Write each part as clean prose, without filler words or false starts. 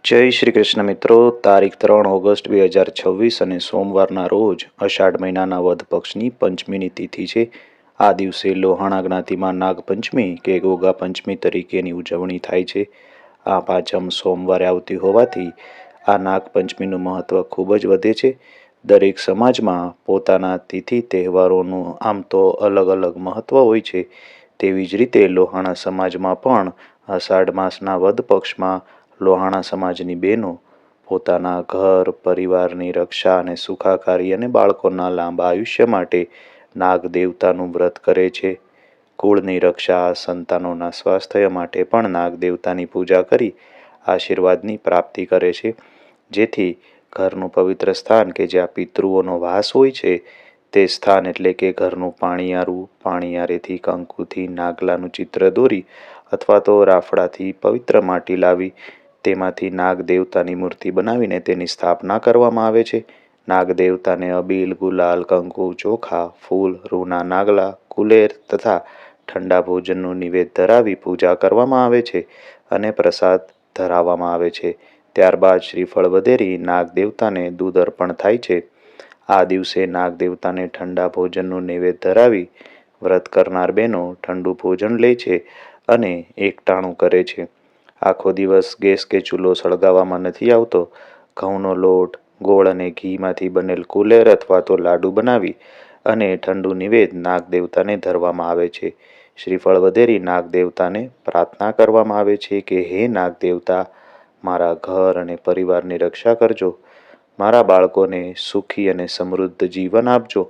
જય શ્રી કૃષ્ણ મિત્રો. તારીખ 3 ઓગસ્ટ 2026 અને સોમવારના રોજ અષાઢ મહિનાના વદ પક્ષની પંચમીની તિથિ છે. આ દિવસે લોહાણા જ્ઞાતિમાં નાગપંચમી કે ગોગા પંચમી તરીકેની ઉજવણી થાય છે. આ પાંચમ સોમવારે આવતી હોવાથી આ નાગપંચમીનું મહત્વ ખૂબ જ વધે છે. દરેક સમાજમાં પોતાના તિથિ તહેવારોનું આમ તો અલગ અલગ મહત્વ હોય છે. તેવી જ રીતે લોહાણા સમાજમાં પણ અષાઢ માસના વદ પક્ષમાં લોહાણા સમાજની બહેનો પોતાના ઘર પરિવારની રક્ષા અને સુખાકારી અને બાળકોના લાંબા આયુષ્ય માટે નાગ દેવતાનું વ્રત કરે છે. કુળની રક્ષા સંતાનોના સ્વાસ્થ્ય માટે પણ નાગ દેવતાની પૂજા કરી આશીર્વાદની પ્રાપ્તિ કરે છે. જેથી ઘરનું પવિત્ર સ્થાન કે જ્યાં પિતૃઓનો વાસ હોય છે તે સ્થાન એટલે કે ઘરનું પાણીયારેથી કંકુથી નાગલાનું ચિત્ર દોરી અથવા તો રાફડાથી પવિત્ર માટી લાવી તેમાંથી નાગ દેવતાની મૂર્તિ બનાવીને તેની સ્થાપના કરવામાં આવે છે. નાગ દેવતાને અબીલ, ગુલાલ, કંકુ, ચોખા, ફૂલ, રૂના નાગલા, કુલેર તથા ઠંડા ભોજનનું નિવેદ ધરાવી પૂજા કરવામાં આવે છે અને પ્રસાદ ધરાવવામાં આવે છે. ત્યારબાદ શ્રીફળ વધેરી નાગ દેવતાને દૂધ અર્પણ થાય છે. આ દિવસે નાગ દેવતાને ઠંડા ભોજનનું નૈવેદ્ય ધરાવી વ્રત કરનાર બહેનો ઠંડુ ભોજન લે છે અને એકટાણું કરે છે. આખો દિવસ ગેસ કે ચૂલો સળગાવવામાં નથી આવતો. ઘઉંનો લોટ, ગોળ અને ઘીમાંથી બનેલ કુલેર અથવા તો લાડુ બનાવી અને ઠંડુ નિવેદ નાગ દેવતાને ધરવામાં આવે છે. શ્રીફળ વધેરી નાગ દેવતાને પ્રાર્થના કરવામાં આવે છે કે હે નાગ દેવતા, મારા ઘર અને પરિવારની રક્ષા કરજો, મારા બાળકોને સુખી અને સમૃદ્ધ જીવન આપજો,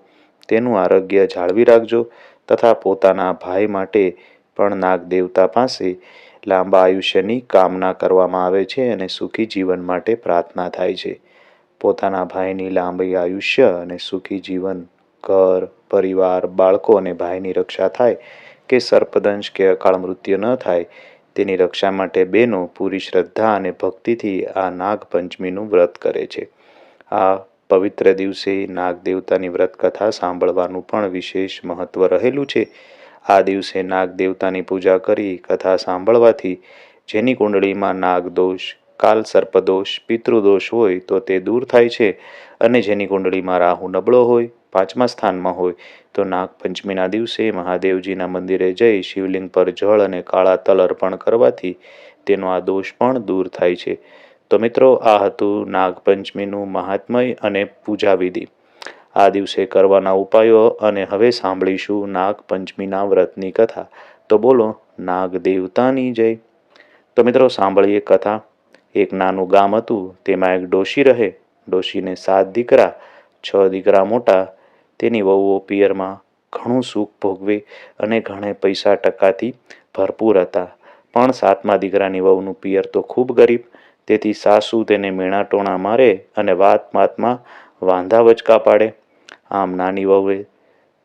તેનું આરોગ્ય જાળવી રાખજો તથા પોતાના ભાઈ માટે પણ નાગ દેવતા પાસે લાંબા આયુષ્યની કામના કરવામાં આવે છે અને સુખી જીવન માટે પ્રાર્થના થાય છે. પોતાના ભાઈની લાંબી આયુષ્ય અને સુખી જીવન, ઘર, પરિવાર, બાળકો અને ભાઈની રક્ષા થાય કે સર્પદંશ કે અકાળ મૃત્યુ ન થાય તેની રક્ષા માટે બહેનો પૂરી શ્રદ્ધા અને ભક્તિથી આ નાગપંચમીનું વ્રત કરે છે. આ પવિત્ર દિવસે નાગ દેવતાની વ્રત કથા સાંભળવાનું પણ વિશેષ મહત્વ રહેલું છે. આ દિવસે નાગ દેવતાની પૂજા કરી કથા સાંભળવાથી જેની કુંડળીમાં નાગદોષ, કાલ સર્પદોષ, પિતૃદોષ હોય તો તે દૂર થાય છે અને જેની કુંડળીમાં રાહુ નબળો હોય, 5મા સ્થાનમાં હોય તો નાગપંચમીના દિવસે મહાદેવજીના મંદિરે જઈ શિવલિંગ પર જળ અને કાળા તલ અર્પણ કરવાથી તેનો આ દોષ પણ દૂર થાય છે. તો મિત્રો, આ હતું નાગપંચમીનું મહાત્મય અને પૂજા વિધિ, આ દિવસે કરવાના ઉપાયો અને હવે સાંભળીશું નાગપંચમીના વ્રતની કથા. તો બોલો નાગ દેવતાની જય. તો મિત્રો, સાંભળીએ કથા. એક નાનું ગામ હતું. તેમાં એક ડોશી રહે. ડોશીને 7 દીકરા, 6 દીકરા મોટા. તેની વહુઓ પિયરમાં ઘણું સુખ ભોગવે અને ઘણે પૈસા ટકાથી ભરપૂર હતા. પણ 7મા દીકરાની વહુનું પિયર તો ખૂબ ગરીબ. તેથી સાસુ તેને મેણા ટોણા મારે અને વાતમાં વાંધા વચકા પાડે. આમ નાની વહુએ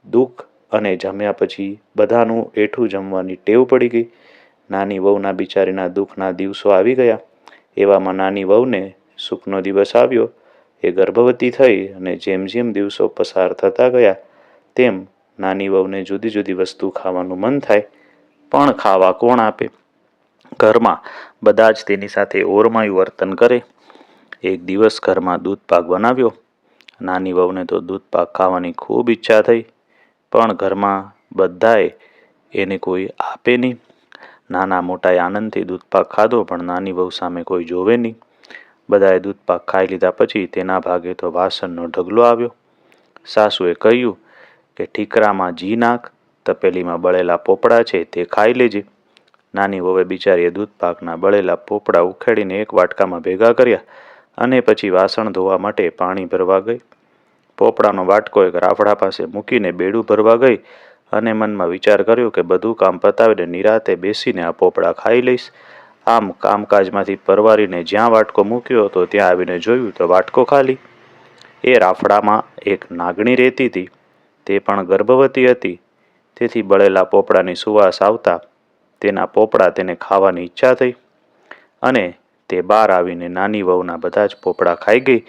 દુઃખ અને જમ્યા પછી બધાનું એઠું જમવાની ટેવ પડી ગઈ. નાની વહુના બિચારીના દુઃખના દિવસો આવી ગયા. એવામાં નાની વહુને સુખનો દિવસ આવ્યો. એ ગર્ભવતી થઈ અને જેમ જેમ દિવસો પસાર થતા ગયા તેમ નાની વહુને જુદી જુદી વસ્તુ ખાવાનું મન થાય, પણ ખાવા કોણ આપે? ઘરમાં બધા જ તેની સાથે ઓરમાયું વર્તન કરે. એક દિવસ ઘરમાં દૂધપાક બનાવ્યો. નાની વહુને તો દૂધપાક ખાવાની ખૂબ ઈચ્છા થઈ, પણ ઘરમાં બધાએ એને કોઈ આપે નહીં. નાના મોટાએ આનંદથી દૂધપાક ખાધો, પણ નાની વહુ સામે કોઈ જોવે નહીં. બધાએ દૂધપાક ખાઈ લીધા પછી તેના ભાગે તો વાસણનો ઢગલો આવ્યો. સાસુએ કહ્યું કે ઠીકરામાં જી નાખ, તપેલીમાં બળેલા પોપડા છે તે ખાઈ લેજે. નાની વહુએ બિચારીએ દૂધપાકના બળેલા પોપડા ઉખેડીને એક વાટકામાં ભેગા કર્યા અને પછી વાસણ ધોવા માટે પાણી ભરવા ગઈ. પોપડાનો વાટકો એક રાફડા પાસે મૂકીને બેડું ભરવા ગઈ અને મનમાં વિચાર કર્યો કે બધું કામ પતાવીને નિરાતે બેસીને આ પોપડા ખાઈ લઈશ. આમ કામકાજમાંથી પરવારીને જ્યાં વાટકો મૂક્યો હતો ત્યાં આવીને જોયું તો વાટકો ખાલી. એ રાફડામાં એક નાગણી રહેતી હતી. તે પણ ગર્ભવતી હતી. તેથી બળેલા પોપડાની સુવાસ આવતા તેના પોપડા તેને ખાવાની ઈચ્છા થઈ અને તે બહાર આવીને નાની વહુના બધા જ પોપડા ખાઈ ગઈ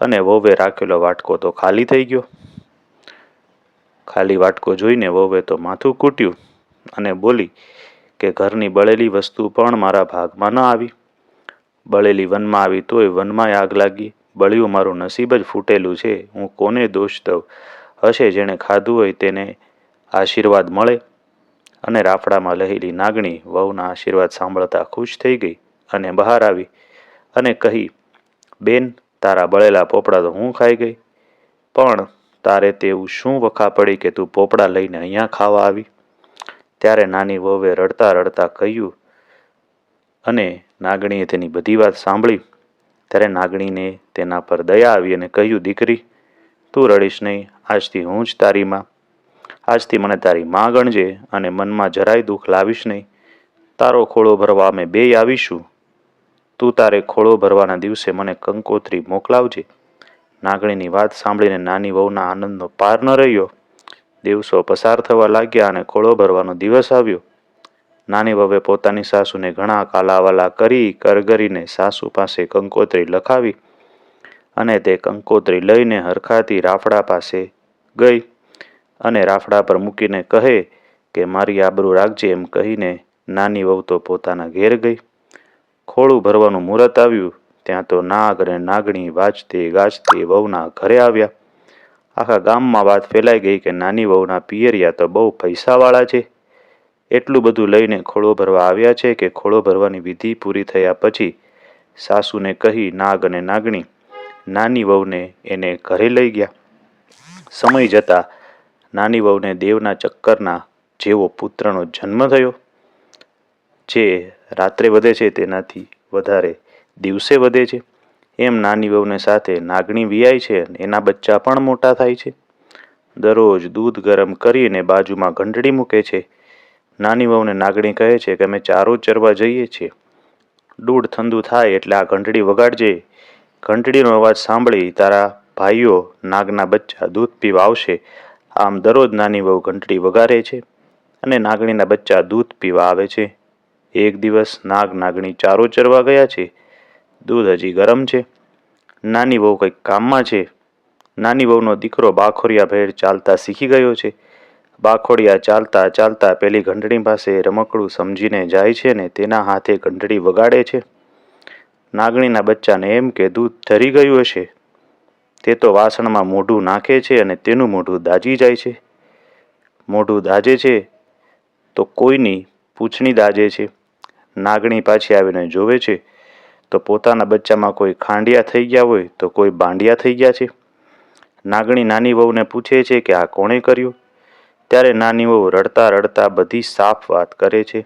અને વહુએ રાખેલો વાટકો તો ખાલી થઈ ગયો. ખાલી વાટકો જોઈને વહુએ તો માથું કૂટ્યું અને બોલી કે ઘરની બળેલી વસ્તુ પણ મારા ભાગમાં ન આવી. બળેલી વનમાં આવી તોય વનમાંય આગ લાગી. બળ્યું મારું નસીબ જ ફૂટેલું છે, હું કોને દોષ દઉં? હશે જેણે ખાધું હોય તેને આશીર્વાદ મળે. અને રાફડામાં લહેલી નાગણી વહુના આશીર્વાદ સાંભળતા ખુશ થઈ ગઈ અને બહાર આવી અને કહી, બેન, તારા બળેલા પોપડા તો હું ખાઈ ગઈ, પણ તારે તેવું શું વખા પડી કે તું પોપડા લઈને અહીંયા ખાવા આવી? ત્યારે નાની વહુએ રડતા રડતા કહ્યું અને નાગણીએ તેની બધી વાત સાંભળી. ત્યારે નાગણીને તેના પર દયા આવી અને કહ્યું, દીકરી, તું રડીશ નહીં. આજથી હું જ તારી માં. આજથી મને તારી માં ગણજે અને મનમાં જરાય દુઃખ લાવીશ નહીં. તારો ખોળો ભરવા અમે બેય આવીશું. તું તારે ખોળો ભરવાના દિવસે મને કંકોત્રી મોકલાવજે. નાગણીની વાત સાંભળીને નાની વહુના આનંદનો પાર ન રહ્યો. દિવસો પસાર થવા લાગ્યા અને ખોળો ભરવાનો દિવસ આવ્યો. નાની વહુએ પોતાની સાસુને ઘણા કાલાવાલા કરી કરગરીને સાસુ પાસે કંકોત્રી લખાવી અને તે કંકોત્રી લઈને હરખાથી રાફડા પાસે ગઈ અને રાફડા પર મૂકીને કહે કે મારી આબરૂ રાખજે એમ કહીને નાની વહુ તો પોતાના ઘેર ગઈ. ખોળું ભરવાનું મુહૂર્ત આવ્યું ત્યાં તો નાગ અને નાગણી વાજતે ગાજતે વહુના ઘરે આવ્યા. આખા ગામમાં વાત ફેલાઈ ગઈ કે નાની વહુના પિયરિયા તો બહુ પૈસાવાળા છે. એટલું બધું લઈને ખોળો ભરવા આવ્યા છે કે ખોળો ભરવાની વિધિ પૂરી થયા પછી સાસુને કહી નાગ અને નાગણી નાની વહુને એને ઘરે લઈ ગયા. સમય જતા નાની વહુને દેવના ચક્કરના જેવો પુત્રનો જન્મ થયો. જે રાત્રે વધે છે તેનાથી વધારે દિવસે વધે છે. એમ નાની વહુને સાથે નાગણી વિયાય છે અને એના બચ્ચા પણ મોટા થાય છે. દરરોજ દૂધ ગરમ કરીને બાજુમાં ઘંટડી મૂકે છે. નાની વહુને નાગણી કહે છે કે અમે ચારો ચરવા જઈએ છીએ. દૂધ ઠંડુ થાય એટલે આ ઘંટડી વગાડજે. ઘંટડીનો અવાજ સાંભળી તારા ભાઈઓ નાગના બચ્ચા દૂધ પીવા આવશે. આમ દરરોજ નાની વહુ ઘંટડી વગાડે છે અને નાગણીના બચ્ચા દૂધ પીવા આવે છે. એક દિવસ નાગ નાગણી ચારો ચરવા ગયા છે. દૂધ હજી ગરમ છે. નાની વહુ કંઈક કામમાં છે. નાની વહુનો દીકરો બાખોડિયા ભેર ચાલતા શીખી ગયો છે. બાખોડિયા ચાલતા ચાલતા પેલી ઘંટડી પાસે રમકડું સમજીને જાય છે ને તેના હાથે ઘંટડી વગાડે છે. નાગણીના બચ્ચાને એમ કે દૂધ ઠરી ગયું હશે. તે તો વાસણમાં મોઢું નાખે છે અને તેનું મોઢું દાજી જાય છે. મોઢું દાજે છે તો કોઈની પૂંછડી દાજે છે. નાગણી પાછી આવીને જોવે છે તો પોતાના બચ્ચામાં કોઈ ખાંડિયા થઈ ગયા હોય તો કોઈ બાંડિયા થઈ ગયા છે. નાગણી નાની વહુને પૂછે છે કે આ કોણે કર્યું? ત્યારે નાની વહુ રડતા રડતા બધી સાફ વાત કરે છે.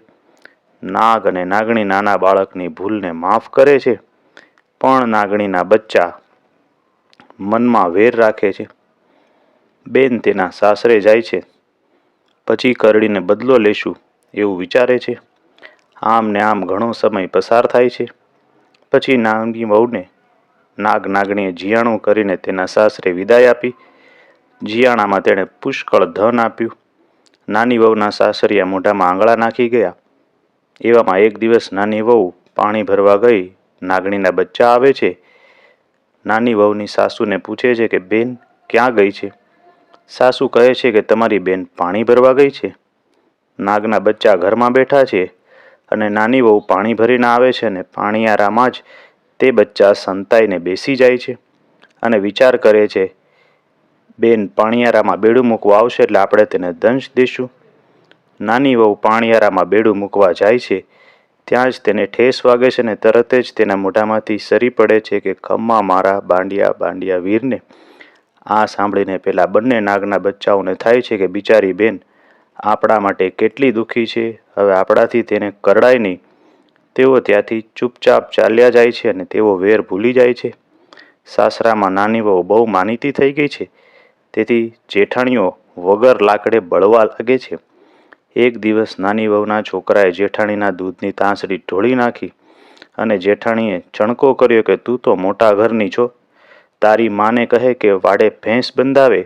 નાગ અને નાગણી નાના બાળકની ભૂલને માફ કરે છે, પણ નાગણીના બચ્ચા મનમાં વેર રાખે છે. બેન તેના સાસરે જાય છે. પછી કરડીને બદલો લેશું એવું વિચારે છે. આમ ને આમ ઘણો સમય પસાર થાય છે. પછી નાની વહુને નાગ નાગણીએ જીયાણું કરીને તેના સાસરે વિદાય આપી. જીયાણામાં તેણે પુષ્કળ ધન આપ્યું. નાની વહુના સાસરિયા મોઢામાં આંગળા નાખી ગયા. એવામાં એક દિવસ નાની વહુ પાણી ભરવા ગઈ. નાગણીના બચ્ચા આવે છે. નાની વહુની સાસુને પૂછે છે કે બેન ક્યાં ગઈ છે? સાસુ કહે છે કે તમારી બેન પાણી ભરવા ગઈ છે. નાગના બચ્ચા ઘરમાં બેઠા છે અને નાની વહુ પાણી ભરીને આવે છે અને પાણીયારામાં જ તે બચ્ચા સંતાઈને બેસી જાય છે અને વિચાર કરે છે બેન પાણીયારામાં બેડું મૂકવા આવશે એટલે આપણે તેને દંશ દઈશું. નાની વહુ પાણીયારામાં બેડું મૂકવા જાય છે ત્યાં જ તેને ઠેસ વાગે છે અને તરત જ તેના મોઢામાંથી સરી પડે છે કે ખમ્મા મારા બાંડિયા બાંડિયા વીરને. આ સાંભળીને પેલા બંને નાગના બચ્ચાઓને થાય છે કે બિચારી બેન આપણા માટે કેટલી દુઃખી છે, હવે આપણાથી તેને કરડાય નહીં. તેઓ ત્યાંથી ચૂપચાપ ચાલ્યા જાય છે અને તેઓ વેર ભૂલી જાય છે. સાસરામાં નાની વહુ બહુ માનીતી થઈ ગઈ છે, તેથી જેઠાણીઓ વગર લાકડે બળવા લાગે છે. એક દિવસ નાની વહુના છોકરાએ જેઠાણીના દૂધની તાંસડી ઢોળી નાખી અને જેઠાણીએ ચણકો કર્યો કે તું તો મોટા ઘરની છો, તારી માને કહે કે વાડે ભેંસ બંધાવે.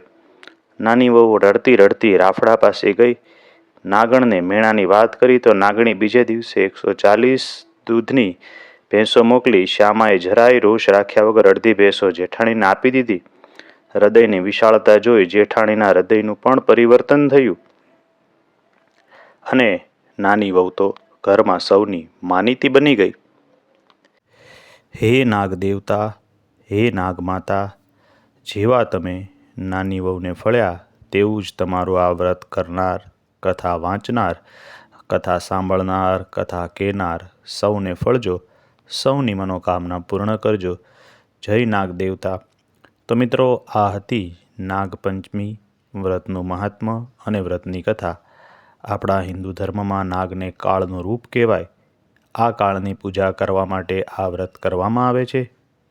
નાની વહુ રડતી રડતી રાફડા પાસે ગઈ. નાગણને મેણાની વાત કરી તો નાગણી બીજે દિવસે 140 દૂધની ભેંસો મોકલી. શ્યામાએ જરાય રોષ રાખ્યા વગર અડધી ભેંસો જેઠાણીને આપી દીધી. હૃદયની વિશાળતા જોઈ જેઠાણીના હૃદયનું પણ પરિવર્તન થયું અને નાની વહુ તો ઘરમાં સૌની માનીતી બની ગઈ. હે નાગ દેવતા, હે નાગમાતા, જેવા તમે નાની વહુને ફળ્યા તેવું જ તમારું આ વ્રત કરનાર, કથા વાંચનાર, કથા સાંભળનાર, કથા કહેનાર સૌને ફળજો, સૌની મનોકામના પૂર્ણ કરજો. જય નાગ દેવતા. તો મિત્રો, આ હતી નાગપંચમી વ્રતનું મહાત્મ્ય અને વ્રતની કથા. આપણા હિન્દુ ધર્મમાં નાગને કાળનું રૂપ કહેવાય. આ કાળની પૂજા કરવા માટે આ વ્રત કરવામાં આવે છે.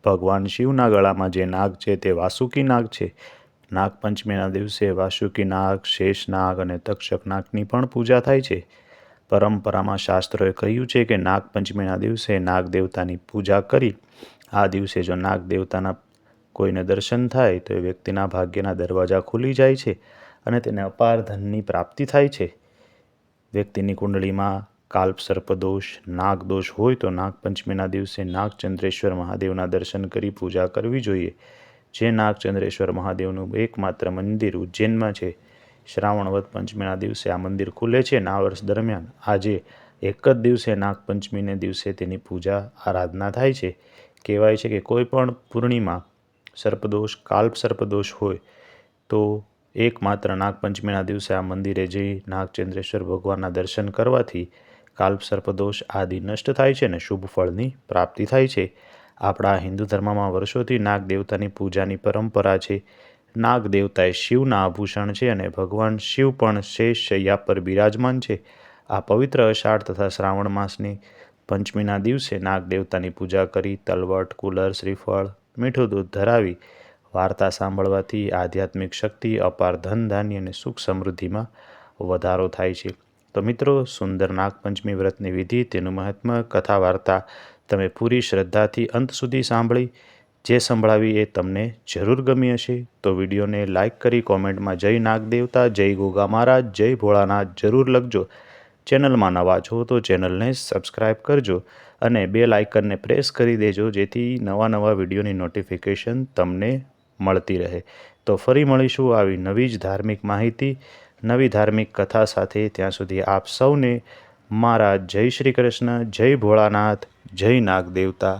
ભગવાન શિવના ગળામાં જે નાગ છે તે વાસુકી નાગ છે. નાગપંચમીના દિવસે વાસુકી નાગ, શેષ નાગ અને તક્ષક નાગની પણ પૂજા થાય છે. પરંપરામાં શાસ્ત્રોએ કહ્યું છે કે નાગપંચમીના દિવસે નાગ દેવતાની પૂજા કરી આ દિવસે જો નાગ દેવતાના કોઈને દર્શન થાય તો એ વ્યક્તિના ભાગ્યના દરવાજા ખુલી જાય છે અને તેને અપાર ધનની પ્રાપ્તિ થાય છે. વ્યક્તિની કુંડળીમાં કાલ્પ સર્પદોષ, નાગદોષ હોય તો નાગપંચમીના દિવસે નાગચંદ્રેશ્વર મહાદેવના દર્શન કરી પૂજા કરવી જોઈએ. જે નાગચંદ્રેશ્વર મહાદેવનું એકમાત્ર મંદિર ઉજ્જૈનમાં છે. શ્રાવણ વદ પંચમીના દિવસે આ મંદિર ખુલે છે અને આ વર્ષ દરમિયાન આજે એક જ દિવસે નાગપંચમીને દિવસે તેની પૂજા આરાધના થાય છે. કહેવાય છે કે કોઈ પણ પૂર્ણિમા સર્પદોષ, કાલ્પ સર્પદોષ હોય તો એકમાત્ર નાગપંચમીના દિવસે આ મંદિરે જઈ નાગચંદ્રેશ્વર ભગવાનના દર્શન કરવાથી કાલ્પ સર્પદોષ આદિ નષ્ટ થાય છે અને શુભ ફળની પ્રાપ્તિ થાય છે. આપણા હિન્દુ ધર્મમાં વર્ષોથી નાગ દેવતાની પૂજાની પરંપરા છે. નાગ દેવતા એ શિવના આભૂષણ છે અને ભગવાન શિવ પણ શેષ શૈયા પર બિરાજમાન છે. આ પવિત્ર અષાઢ તથા શ્રાવણ માસની પંચમીના દિવસે નાગ દેવતાની પૂજા કરી તલવટ, કુલર, શ્રીફળ, મીઠું દૂધ ધરાવી વાર્તા સાંભળવાથી આધ્યાત્મિક શક્તિ, અપાર ધન ધાન્ય અને સુખ સમૃદ્ધિમાં વધારો થાય છે. તો મિત્રો, સુંદર નાગપંચમી વ્રતની વિધિ, તેનું મહાત્મ્ય, કથા વાર્તા તમે પૂરી શ્રદ્ધાથી અંત સુધી સાંભળી. જે સંભળાવી એ તમને જરૂર ગમી હશે તો વિડીયોને લાઇક કરી કોમેન્ટમાં જય નાગ દેવતા, જય ગોગા મહારાજ, જય ભોળાનાથ જરૂર લખજો. ચેનલમાં નવા છો તો ચેનલને સબસ્ક્રાઈબ કરજો અને બેલ આઇકનને પ્રેસ કરી દેજો જેથી નવા વિડીયોની નોટિફિકેશન તમને મળતી રહે. તો ફરી મળીશું આવી નવી જ ધાર્મિક માહિતી, નવી ધાર્મિક કથા સાથે. ત્યાં સુધી આપ સૌને મારા જય શ્રી કૃષ્ણ, જય ભોળાનાથ, જય નાગ દેવતા.